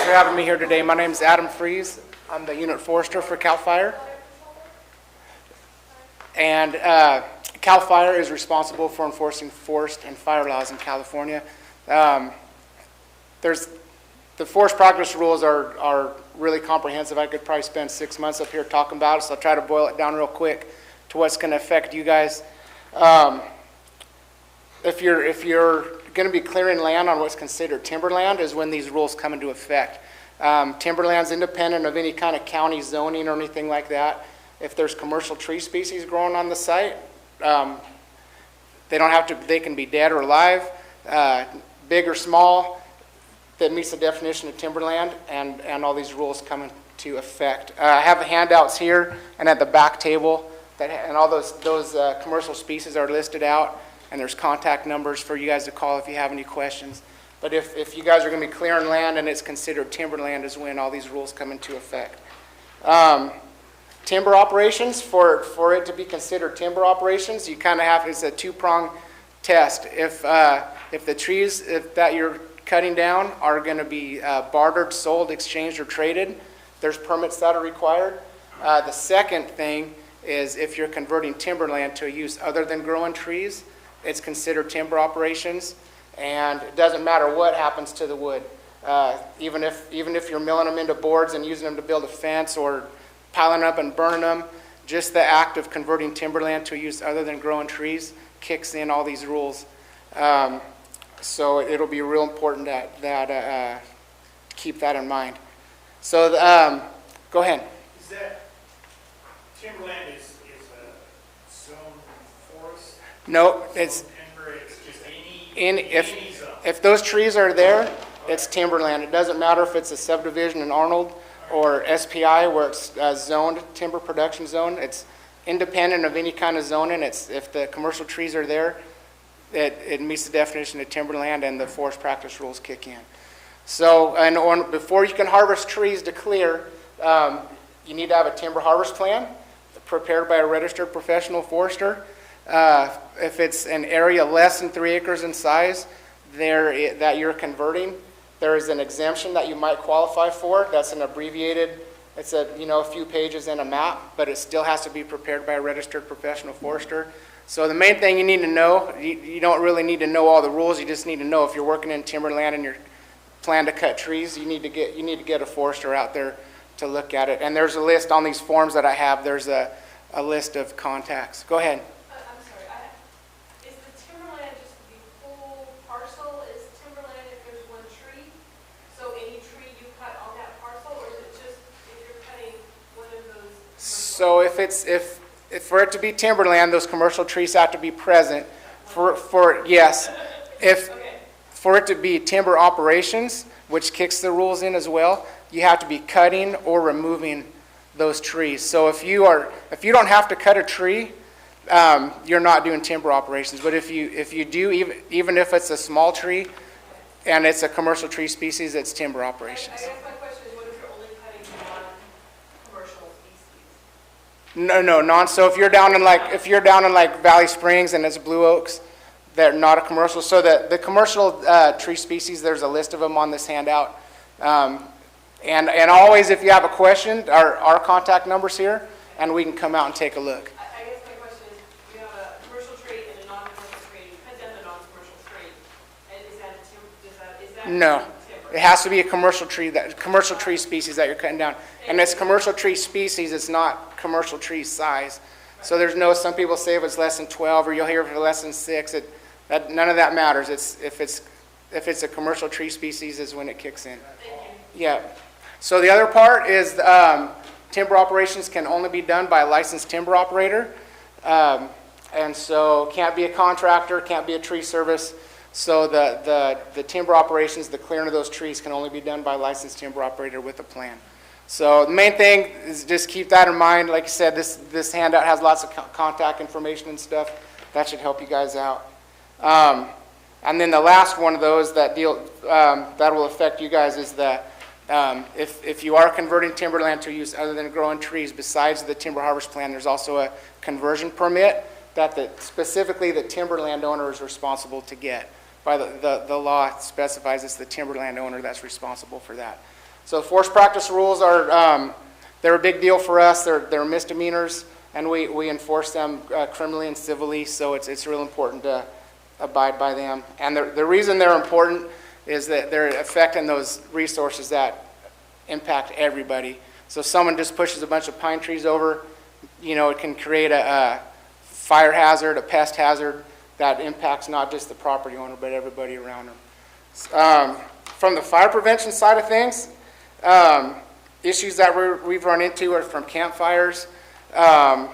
for having me here today. My name is Adam Fries. I'm the unit forester for CAL FIRE. And CAL FIRE is responsible for enforcing forest and fire laws in California. The forest practice rules are really comprehensive. I could probably spend 6 months up here talking about it, so I'll try to boil it down real quick to what's going to affect you guys. If you're going to be clearing land on what's considered timberland is when these rules come into effect. Timberland's independent of any kind of county zoning or anything like that. If there's commercial tree species growing on the site, they don't have to, they can be dead or alive, big or small, that meets the definition of timberland, and all these rules come into effect. I have the handouts here and at the back table, and all those commercial species are listed out, and there's contact numbers for you guys to call if you have any questions. But if you guys are going to be clearing land and it's considered timberland is when all these rules come into effect. Timber operations, for it to be considered timber operations, you kind of have, it's a two-prong test. If the trees that you're cutting down are going to be bartered, sold, exchanged, or traded, there's permits that are required. The second thing is if you're converting timberland to a use other than growing trees, it's considered timber operations, and it doesn't matter what happens to the wood. Even if you're milling them into boards and using them to build a fence or piling up and burning them, just the act of converting timberland to a use other than growing trees kicks in all these rules. So it'll be real important that keep that in mind. So go ahead. Is that timberland is a zone forest? No, it's timber. It's just any zone. If those trees are there, it's timberland. It doesn't matter if it's a subdivision in Arnold or SPI where it's a zoned timber production zone. It's independent of any kind of zoning. If the commercial trees are there, it meets the definition of timberland, and the forest practice rules kick in. So, before you can harvest trees to clear, you need to have a timber harvest plan prepared by a registered professional forester. If it's an area less than 3 acres in size that you're converting, there is an exemption that you might qualify for. That's an abbreviated, it's a few pages in a map, but it still has to be prepared by a registered professional forester. So the main thing you need to know, you don't really need to know all the rules. You just need to know if you're working in timberland and you're plan to cut trees, you need to get a forester out there to look at it. And there's a list on these forms that I have. There's a list of contacts. Go ahead. I'm sorry. Is the timberland just the whole parcel is timberland if there's one tree? So any tree you cut on that parcel, or is it just if you're cutting one of those? So if for it to be timberland, those commercial trees have to be present. Yes. For it to be timber operations, which kicks the rules in as well, you have to be cutting or removing those trees. So if you don't have to cut a tree, you're not doing timber operations. But if you do, even if it's a small tree and it's a commercial tree species, it's timber operations. I guess my question is, what if you're only cutting non-commercial species? No. So if you're down in like Valley Springs and it's blue oaks, they're not a commercial. So the commercial tree species, there's a list of them on this handout. And always, if you have a question, our contact number's here, and we can come out and take a look. I guess my question is, you have a commercial tree and a non-commercial tree. You cut down the non-commercial tree, and is that No, timber? it has to be a commercial tree species that you're cutting down. And it's commercial tree species. It's not commercial tree size. So some people say if it's less than 12, or you'll hear if it's less than 6. None of that matters. If it's a commercial tree species is when it kicks in. Yeah. So the other part is timber operations can only be done by a licensed timber operator, and so can't be a contractor, can't be a tree service. So the timber operations, the clearing of those trees, can only be done by a licensed timber operator with a plan. So the main thing is just keep that in mind. Like I said, this handout has lots of contact information and stuff. That should help you guys out. And then the last one of those that will affect you guys is that if you are converting timberland to use other than growing trees, besides the timber harvest plan, there's also a conversion permit that specifically the timberland owner is responsible to get. By the law specifies it's the timberland owner that's responsible for that. So force practice rules are, they're a big deal for us. They're misdemeanors, and we enforce them criminally and civilly, so it's real important to abide by them. And the reason they're important is that they're affecting those resources that impact everybody. So if someone just pushes a bunch of pine trees over, it can create a fire hazard, a pest hazard that impacts not just the property owner, but everybody around them. From the fire prevention side of things, issues that we've run into are from campfires. And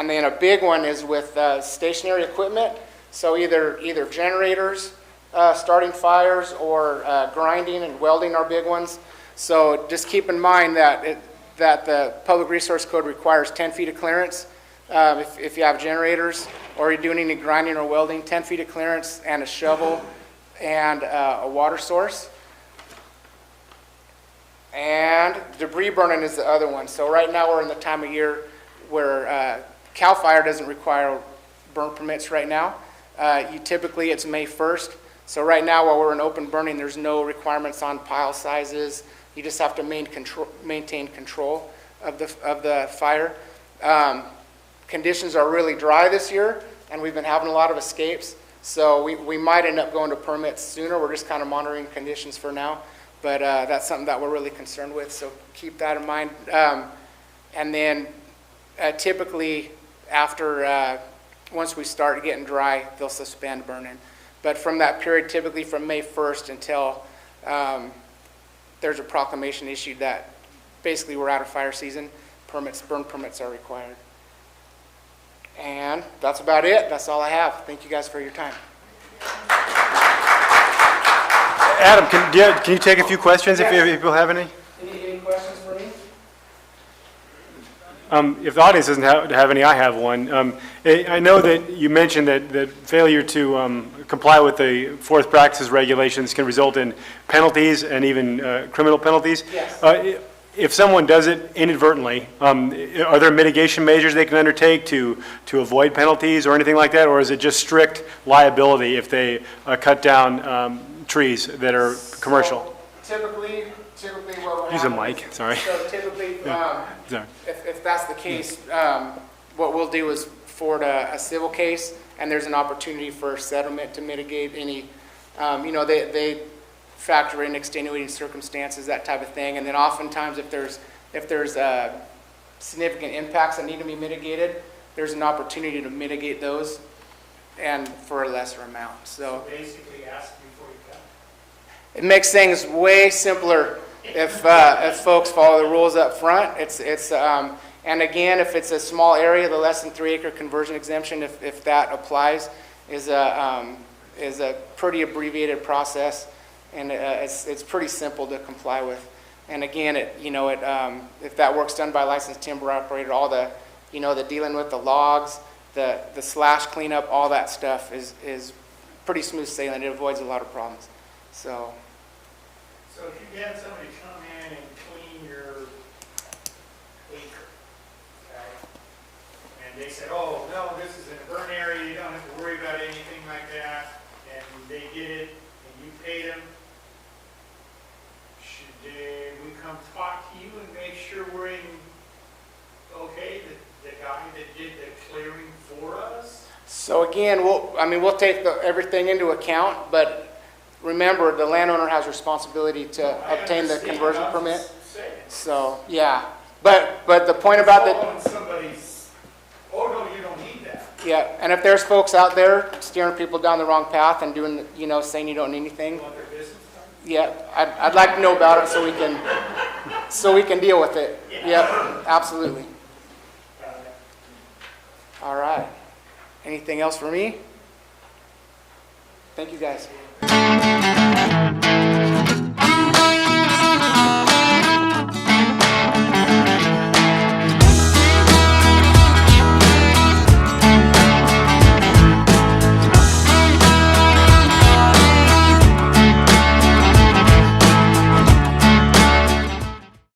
then a big one is with stationary equipment. So either generators starting fires or grinding and welding are big ones. So just keep in mind that the Public Resource Code requires 10 feet of clearance if you have generators or you're doing any grinding or welding, 10 feet of clearance and a shovel and a water source. And debris burning is the other one. So right now we're in the time of year where CAL FIRE doesn't require burn permits right now. Typically it's May 1st. So right now while we're in open burning, there's no requirements on pile sizes. You just have to maintain control of the fire. Conditions are really dry this year, and we've been having a lot of escapes. So we might end up going to permits sooner. We're just kind of monitoring conditions for now. But that's something that we're really concerned with, so keep that in mind. And then typically after, once we start getting dry, they'll suspend burning. But from that period, typically from May 1st until there's a proclamation issued that basically we're out of fire season, burn permits are required. And that's about it. That's all I have. Thank you guys for your time. Adam, can you take a few questions if people have any? Any questions for me? If the audience doesn't have any, I have one. I know that you mentioned that failure to comply with the forest practices regulations can result in penalties and even criminal penalties. Yes. If someone does it inadvertently, are there mitigation measures they can undertake to avoid penalties or anything like that, or is it just strict liability if they cut down trees that are commercial? So typically what will Use a happen mic, sorry. So typically, Sorry. if that's the case, what we'll do is forward a civil case, and there's an opportunity for settlement to mitigate any, they factor in extenuating circumstances, that type of thing, and then oftentimes if there's significant impacts that need to be mitigated, there's an opportunity to mitigate those, and for a lesser amount. So basically ask before you cut. it makes things way simpler if folks follow the rules up front. And again, if it's a small area, the less than 3 acre conversion exemption, if that applies, is a pretty abbreviated process, and it's pretty simple to comply with. And again, if that work's done by a licensed timber operator, all the dealing with the logs, the slash cleanup, all that stuff is pretty smooth sailing. It avoids a lot of problems. So if you had somebody come in and clean your acre, okay, and they said, oh, no, this is in a burn area, you don't have to worry about anything like that, and they did it, and you paid them, should we come talk to you and make sure we're okay, the guy that did the clearing for us? So again, we'll take everything into account, but remember, the landowner has responsibility to obtain the conversion permit. So, yeah. But the point about somebody's, oh, no, you don't need that. Yeah, and if there's folks out there steering people down the wrong path and doing, saying you don't need anything, You want their business card? yeah, I'd like to know about it so we can deal with it. Yeah, absolutely. All right. Anything else for me? Thank you, guys.